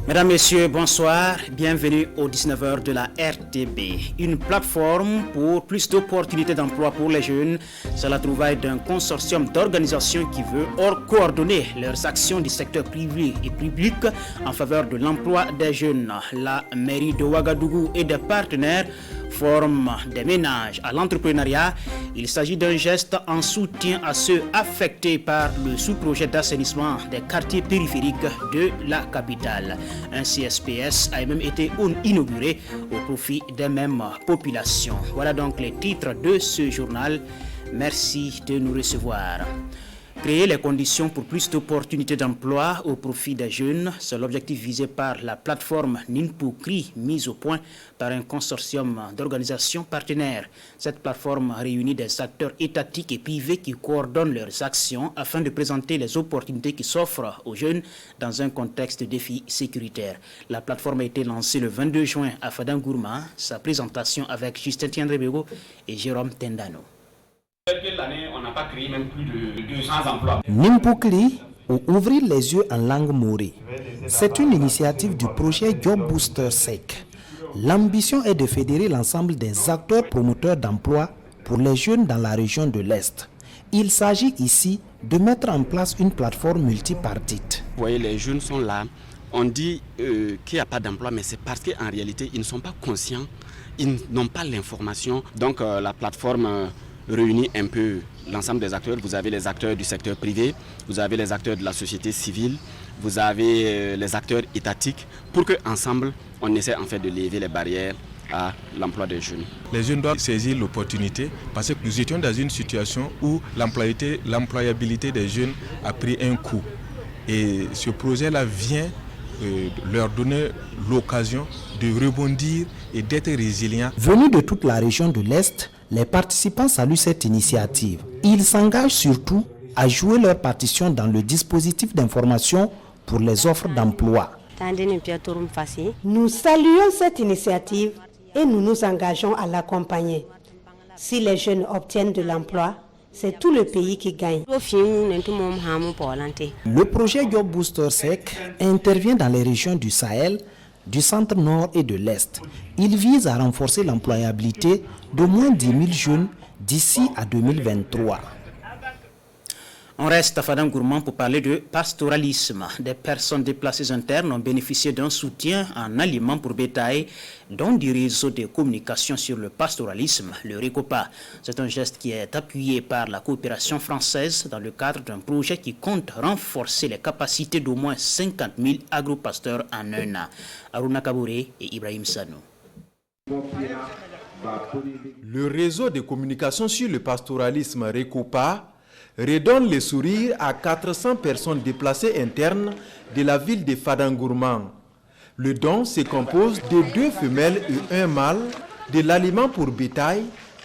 Mesdames, Messieurs, bonsoir. Bienvenue au 19h de la RTB. Une plateforme pour plus d'opportunités d'emploi pour les jeunes. C'est la trouvaille d'un consortium d'organisations qui veut coordonner leurs actions du secteur privé et public en faveur de l'emploi des jeunes. La mairie de Ouagadougou et des partenaires forment des ménages à l'entrepreneuriat. Il s'agit d'un geste en soutien à ceux affectés par le sous-projet d'assainissement des quartiers périphériques de la capitale. Un CSPS a même été inauguré au profit des mêmes populations. Voilà donc les titres de ce journal. Merci de nous recevoir. Créer les conditions pour plus d'opportunités d'emploi au profit des jeunes, c'est l'objectif visé par la plateforme Ninpukri, mise au point par un consortium d'organisations partenaires. Cette plateforme réunit des acteurs étatiques et privés qui coordonnent leurs actions afin de présenter les opportunités qui s'offrent aux jeunes dans un contexte de défi sécuritaire. La plateforme a été lancée le 22 juin à Fadangourma. Sa présentation avec Justin Tiendrebego et Jérôme Tendano. L'année, on n'a pas créé même plus de 200 emplois. Ninpukli, ou ouvrir les yeux en langue morée. C'est une initiative du projet Job Booster SEC. L'ambition est de fédérer l'ensemble des acteurs promoteurs d'emploi pour les jeunes dans la région de l'Est. Il s'agit ici de mettre en place une plateforme multipartite. Vous voyez, les jeunes sont là. On dit qu'il n'y a pas d'emploi, mais c'est parce qu'en réalité, ils ne sont pas conscients, ils n'ont pas l'information. Donc la plateforme réunit un peu l'ensemble des acteurs. Vous avez les acteurs du secteur privé, vous avez les acteurs de la société civile, vous avez les acteurs étatiques pour qu'ensemble, on essaie en fait de lever les barrières à l'emploi des jeunes. Les jeunes doivent saisir l'opportunité parce que nous étions dans une situation où l'employabilité des jeunes a pris un coup. Et ce projet-là vient leur donner l'occasion de rebondir et d'être résilients. Venus de toute la région de l'Est, les participants saluent cette initiative. Ils s'engagent surtout à jouer leur partition dans le dispositif d'information pour les offres d'emploi. Nous saluons cette initiative et nous nous engageons à l'accompagner. Si les jeunes obtiennent de l'emploi, c'est tout le pays qui gagne. Le projet Job Booster SEC intervient dans les régions du Sahel, du centre-nord et de l'Est. Il vise à renforcer l'employabilité d'au moins 10 000 jeunes d'ici à 2023. On reste à Fadangourma pour parler de pastoralisme. Des personnes déplacées internes ont bénéficié d'un soutien en aliments pour bétail, dont du réseau de communication sur le pastoralisme, le RECOPA. C'est un geste qui est appuyé par la coopération française dans le cadre d'un projet qui compte renforcer les capacités d'au moins 50 000 agropasteurs en un an. Aruna Kabouré et Ibrahim Sanou. Le réseau de communication sur le pastoralisme RECOPA redonne le sourire à 400 personnes déplacées internes de la ville de Fadangourma. Le don se compose de 2 femelles et 1 mâle, de l'aliment pour bétail,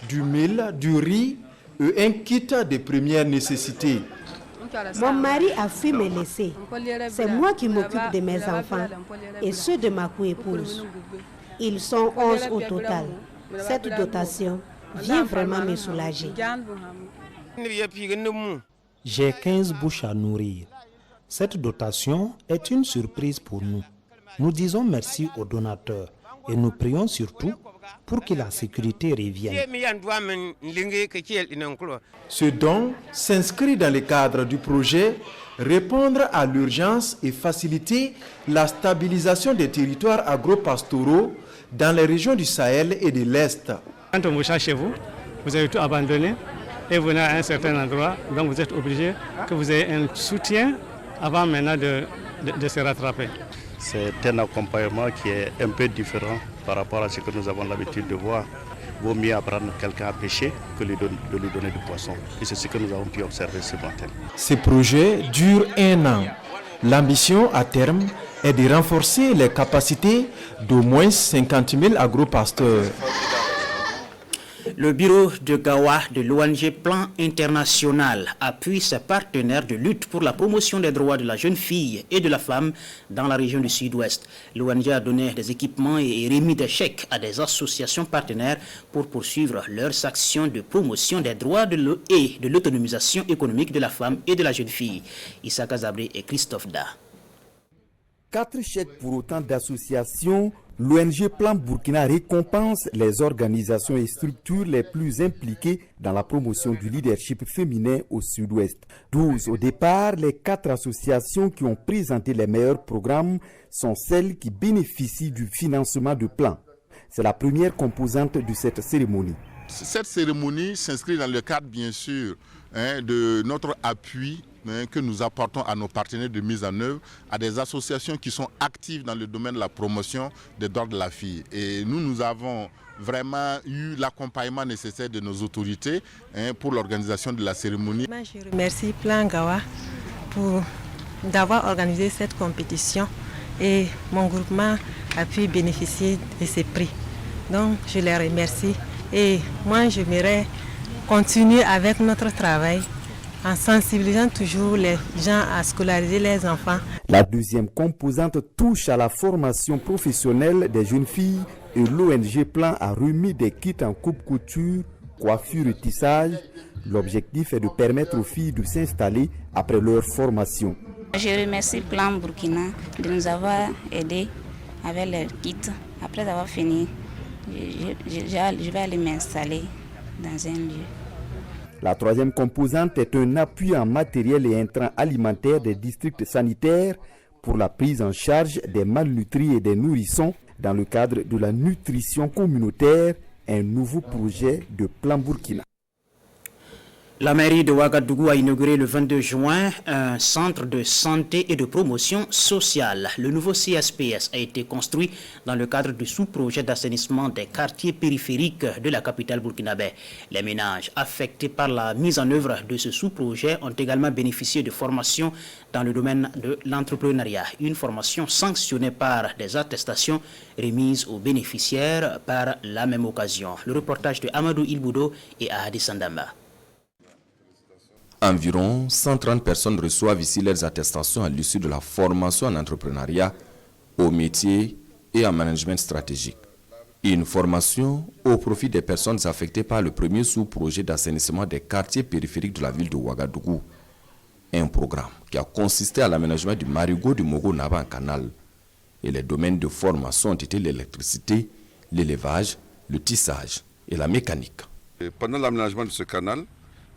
du mil, du riz et un kit de première nécessité. Mon mari a fui me laisser. C'est moi qui m'occupe de mes enfants et ceux de ma co-épouse. Ils sont 11 au total. Cette dotation vient vraiment me soulager. J'ai 15 bouches à nourrir. Cette dotation est une surprise pour nous. Nous disons merci aux donateurs et nous prions surtout pour que la sécurité revienne. Ce don s'inscrit dans le cadre du projet Répondre à l'urgence et faciliter la stabilisation des territoires agro-pastoraux dans les régions du Sahel et de l'Est. Quand on vous cherche chez vous, vous avez tout abandonné et vous venez à un certain endroit, donc vous êtes obligé que vous ayez un soutien avant maintenant de se rattraper. C'est un accompagnement qui est un peu différent par rapport à ce que nous avons l'habitude de voir. Il vaut mieux apprendre quelqu'un à pêcher que de lui donner du poisson. Et c'est ce que nous avons pu observer ce matin. Ce projet dure 1 an. L'ambition à terme est de renforcer les capacités d'au moins 50 000 agropasteurs. Le bureau de Gawa de l'ONG Plan International appuie ses partenaires de lutte pour la promotion des droits de la jeune fille et de la femme dans la région du Sud-Ouest. L'ONG a donné des équipements et remis des chèques à des associations partenaires pour poursuivre leurs actions de promotion des droits et de l'autonomisation économique de la femme et de la jeune fille. Issa Kazabré et Christophe Da. 4 chèques pour autant d'associations, l'ONG Plan Burkina récompense les organisations et structures les plus impliquées dans la promotion du leadership féminin au sud-ouest. 12 au départ, les 4 associations qui ont présenté les meilleurs programmes sont celles qui bénéficient du financement de Plan. C'est la première composante de cette cérémonie. Cette cérémonie s'inscrit dans le cadre, bien sûr, de notre appui que nous apportons à nos partenaires de mise en œuvre, à des associations qui sont actives dans le domaine de la promotion des droits de la fille. Et nous avons vraiment eu l'accompagnement nécessaire de nos autorités pour l'organisation de la cérémonie. Je remercie Plan Gawa d'avoir organisé cette compétition et mon groupement a pu bénéficier de ces prix. Donc je les remercie et moi j'aimerais continuer avec notre travail en sensibilisant toujours les gens à scolariser les enfants. La deuxième composante touche à la formation professionnelle des jeunes filles et l'ONG Plan a remis des kits en coupe-couture, coiffure et tissage. L'objectif est de permettre aux filles de s'installer après leur formation. Je remercie Plan Burkina de nous avoir aidés avec leur kit. Après avoir fini, je vais aller m'installer dans un lieu. La troisième composante est un appui en matériel et intrants alimentaires des districts sanitaires pour la prise en charge des malnutris et des nourrissons dans le cadre de la nutrition communautaire, un nouveau projet de Plan Burkina. La mairie de Ouagadougou a inauguré le 22 juin un centre de santé et de promotion sociale. Le nouveau CSPS a été construit dans le cadre du sous-projet d'assainissement des quartiers périphériques de la capitale burkinabé. Les ménages affectés par la mise en œuvre de ce sous-projet ont également bénéficié de formations dans le domaine de l'entrepreneuriat. Une formation sanctionnée par des attestations remises aux bénéficiaires par la même occasion. Le reportage de Amadou Ilboudo et Ahadi Sandamba. Environ 130 personnes reçoivent ici leurs attestations à l'issue de la formation en entrepreneuriat, au métier et en management stratégique. Une formation au profit des personnes affectées par le premier sous-projet d'assainissement des quartiers périphériques de la ville de Ouagadougou. Un programme qui a consisté à l'aménagement du marigot du Mogo-Naba en canal. Et les domaines de formation ont été l'électricité, l'élevage, le tissage et la mécanique. Et pendant l'aménagement de ce canal,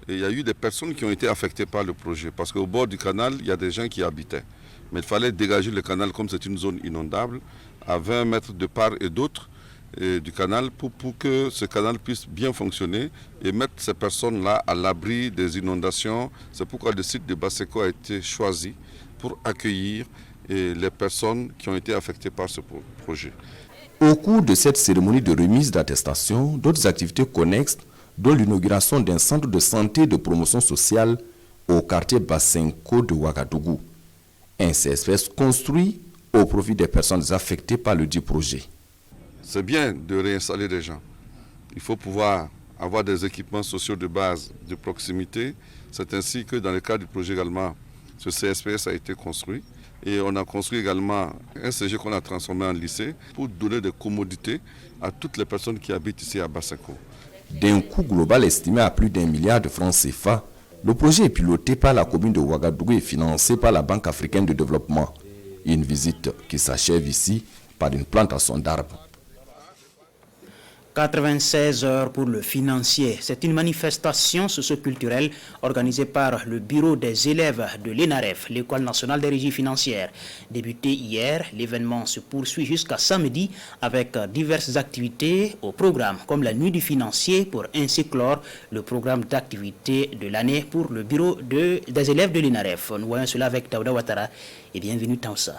il y a eu des personnes qui ont été affectées par le projet parce qu'au bord du canal, il y a des gens qui habitaient. Mais il fallait dégager le canal comme c'est une zone inondable à 20 mètres de part et d'autre du canal pour que ce canal puisse bien fonctionner et mettre ces personnes-là à l'abri des inondations. C'est pourquoi le site de Basseko a été choisi pour accueillir les personnes qui ont été affectées par ce projet. Au cours de cette cérémonie de remise d'attestation, d'autres activités connexes dont l'inauguration d'un centre de santé et de promotion sociale au quartier Bassenko de Ouagadougou. Un CSPS construit au profit des personnes affectées par le dit projet. C'est bien de réinstaller des gens. Il faut pouvoir avoir des équipements sociaux de base de proximité. C'est ainsi que dans le cadre du projet également, ce CSPS a été construit. Et on a construit également un CG qu'on a transformé en lycée pour donner des commodités à toutes les personnes qui habitent ici à Bassenko. D'un coût global estimé à plus d'1 milliard de francs CFA, le projet est piloté par la commune de Ouagadougou et financé par la Banque africaine de développement. Une visite qui s'achève ici par une plantation d'arbres. 96 heures pour le financier. C'est une manifestation socio-culturelle organisée par le bureau des élèves de l'ENAREF, l'École nationale des régies financières. Débuté hier, l'événement se poursuit jusqu'à samedi avec diverses activités au programme, comme la nuit du financier pour ainsi clore le programme d'activité de l'année pour le bureau des élèves de l'ENAREF. Nous voyons cela avec Taouda Ouattara et bienvenue Taoussa.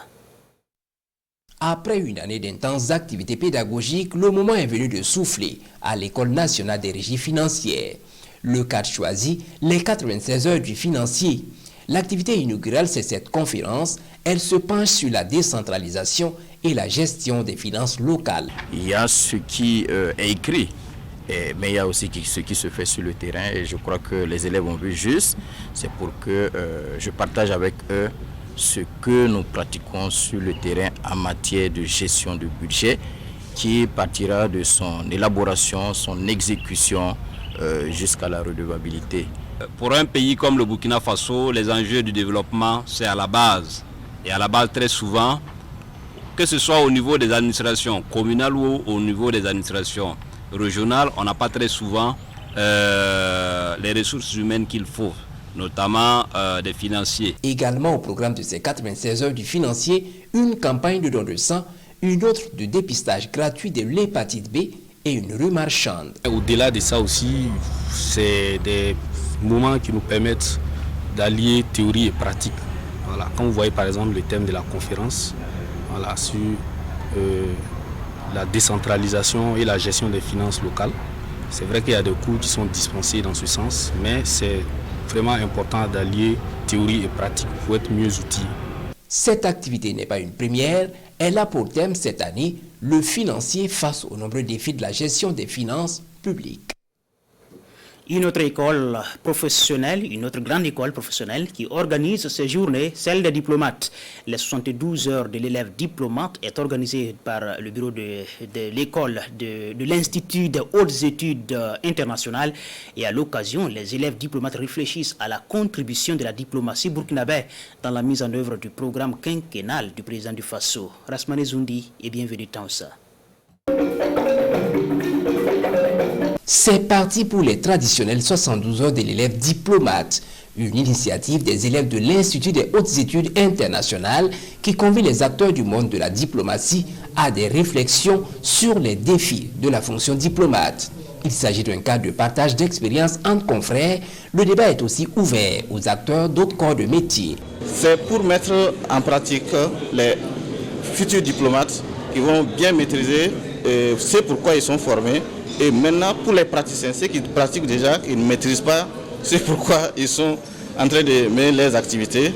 Après une année d'intenses activités pédagogiques, le moment est venu de souffler à l'École nationale des régies financières. Le cadre choisi, les 96 heures du financier. L'activité inaugurale, c'est cette conférence. Elle se penche sur la décentralisation et la gestion des finances locales. Il y a ce qui est écrit, mais il y a aussi ce qui se fait sur le terrain. Et je crois que les élèves ont vu juste. C'est pour que je partage avec eux ce que nous pratiquons sur le terrain en matière de gestion de budget qui partira de son élaboration, son exécution jusqu'à la redevabilité. Pour un pays comme le Burkina Faso, les enjeux du développement, c'est à la base. Et à la base, très souvent, que ce soit au niveau des administrations communales ou au niveau des administrations régionales, on n'a pas très souvent les ressources humaines qu'il faut, notamment des financiers. Également au programme de ces 96 heures du financier, une campagne de don de sang, une autre de dépistage gratuit de l'hépatite B et une rue marchande. Au-delà de ça aussi, c'est des moments qui nous permettent d'allier théorie et pratique. Voilà. Quand vous voyez par exemple le thème de la conférence, voilà, sur la décentralisation et la gestion des finances locales, c'est vrai qu'il y a des cours qui sont dispensés dans ce sens, mais c'est vraiment important d'allier théorie et pratique pour être mieux outillé. Cette activité n'est pas une première, elle a pour thème cette année le financier face aux nombreux défis de la gestion des finances publiques. Une autre école professionnelle, une autre grande école professionnelle qui organise ces journées, celle des diplomates. Les 72 heures de l'élève diplomate est organisée par le bureau de l'école de l'Institut des hautes études internationales. Et à l'occasion, les élèves diplomates réfléchissent à la contribution de la diplomatie burkinabé dans la mise en œuvre du programme quinquennal du président du Faso. Rasmane Zoundi et bienvenue dans ça. C'est parti pour les traditionnelles 72 heures de l'élève diplomate, une initiative des élèves de l'Institut des hautes études internationales qui convie les acteurs du monde de la diplomatie à des réflexions sur les défis de la fonction diplomate. Il s'agit d'un cadre de partage d'expériences entre confrères. Le débat est aussi ouvert aux acteurs d'autres corps de métier. C'est pour mettre en pratique les futurs diplomates qui vont bien maîtriser ce pourquoi ils sont formés. Et maintenant, pour les praticiens, ceux qui pratiquent déjà, qui ne maîtrisent pas, c'est pourquoi ils sont en train de mener leurs activités.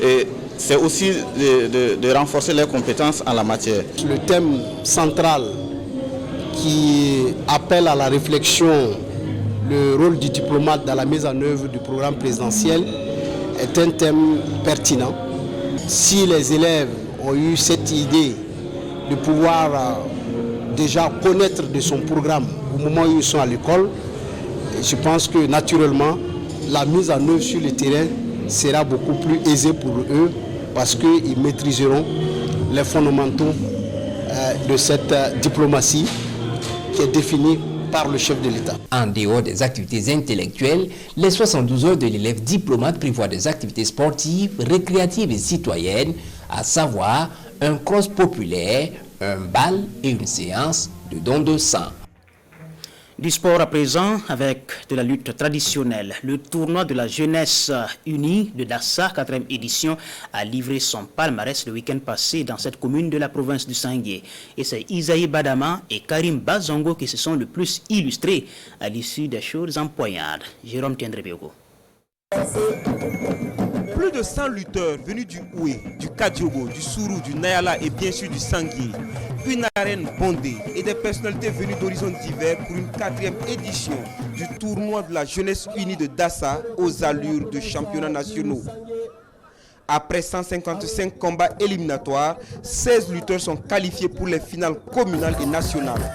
Et c'est aussi de renforcer leurs compétences en la matière. Le thème central qui appelle à la réflexion le rôle du diplomate dans la mise en œuvre du programme présidentiel est un thème pertinent. Si les élèves ont eu cette idée de pouvoir déjà connaître de son programme au moment où ils sont à l'école, je pense que naturellement la mise en œuvre sur le terrain sera beaucoup plus aisée pour eux parce qu'ils maîtriseront les fondamentaux de cette diplomatie qui est définie par le chef de l'État. En dehors des activités intellectuelles, les 72 heures de l'élève diplomate prévoient des activités sportives, récréatives et citoyennes, à savoir un cross populaire, un bal et une séance de don de sang. Du sport à présent avec de la lutte traditionnelle. Le tournoi de la jeunesse unie de Dassa, 4e édition, a livré son palmarès le week-end passé dans cette commune de la province du Sangué. Et c'est Isaïe Badama et Karim Bazongo qui se sont le plus illustrés à l'issue des choses empoignades. Jérôme Tiendrebiogo. Plus de 100 lutteurs venus du Oué, du Kadiogo, du Sourou, du Nayala et bien sûr du Sangué. Une arène bondée et des personnalités venues d'horizons divers pour une 4e édition du tournoi de la jeunesse unie de Dassa aux allures de championnats nationaux. Après 155 combats éliminatoires, 16 lutteurs sont qualifiés pour les finales communales et nationales.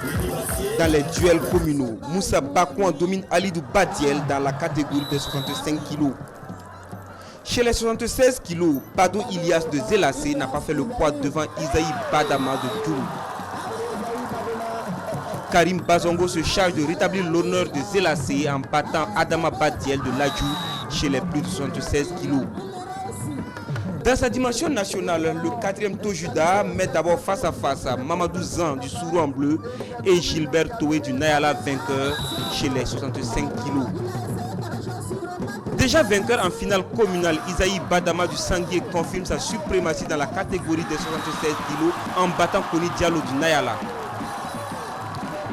Dans les duels communaux, Moussa Bakouan domine Alidou Badiel dans la catégorie des 65 kg. Chez les 76 kg, Bado Ilias de Zelassé n'a pas fait le poids devant Isaïe Badama de Djoum. Karim Bazongo se charge de rétablir l'honneur de Zelassé en battant Adama Badiel de Ladjou chez les plus de 76 kg. Dans sa dimension nationale, le 4e Tojuda met d'abord face à face à Mamadou Zan du Sourou en bleu et Gilbert Toé du Nayala vainqueur chez les 65 kg. Déjà vainqueur en finale communale, Isaïe Badama du Sangué confirme sa suprématie dans la catégorie des 76 kg en battant Koni Diallo du Nayala.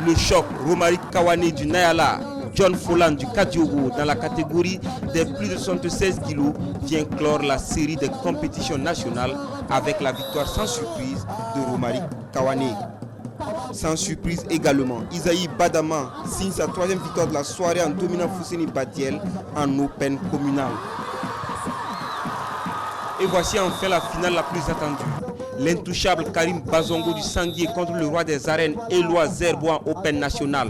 Le choc Romaric Kawane du Nayala, John Folland du Kadiogo dans la catégorie des plus de 76 kg vient clore la série des compétitions nationales avec la victoire sans surprise de Romaric Kawane. Sans surprise également, Isaïe Badama signe sa 3e victoire de la soirée en dominant Fousseni Badiel en open communal. Et voici enfin la finale la plus attendue. L'intouchable Karim Bazongo du Sangué contre le roi des arènes Éloi Zerbo en open national.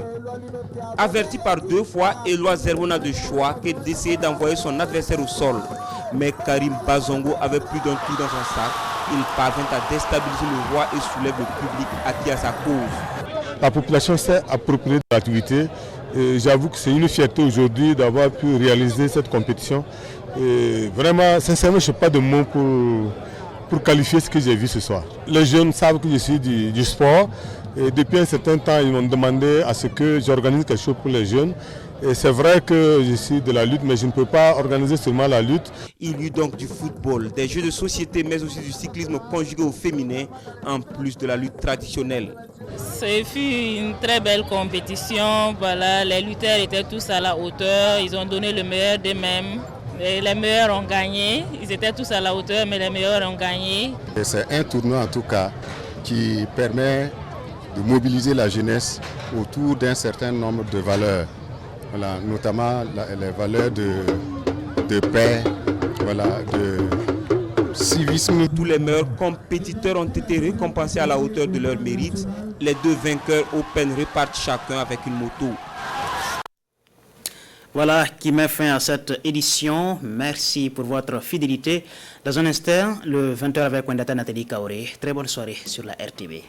Averti par 2 fois, Éloi Zerbo n'a de choix que d'essayer d'envoyer son adversaire au sol. Mais Karim Bazongo avait plus d'un tour dans son sac Il parvient à déstabiliser le roi et soulève le public acquis à sa cause. La population s'est appropriée de l'activité. J'avoue que c'est une fierté aujourd'hui d'avoir pu réaliser cette compétition. Et vraiment, sincèrement, je n'ai pas de mots pour qualifier ce que j'ai vu ce soir. Les jeunes savent que je suis du sport. Et depuis un certain temps, ils m'ont demandé à ce que j'organise quelque chose pour les jeunes. Et c'est vrai que je suis de la lutte, mais je ne peux pas organiser seulement la lutte. Il y eut donc du football, des jeux de société, mais aussi du cyclisme conjugué au féminin, en plus de la lutte traditionnelle. Ce fut une très belle compétition. Voilà, les lutteurs étaient tous à la hauteur. Ils ont donné le meilleur d'eux-mêmes. Et les meilleurs ont gagné. Ils étaient tous à la hauteur, mais les meilleurs ont gagné. C'est un tournoi en tout cas qui permet de mobiliser la jeunesse autour d'un certain nombre de valeurs. Voilà, notamment les valeurs de paix, voilà, de civisme. Tous les meilleurs compétiteurs ont été récompensés à la hauteur de leur mérite. Les deux vainqueurs Open repartent chacun avec une moto. Voilà qui met fin à cette édition. Merci pour votre fidélité. Dans un instant, le 20h avec Wendata Nathalie Kaoré. Très bonne soirée sur la RTB.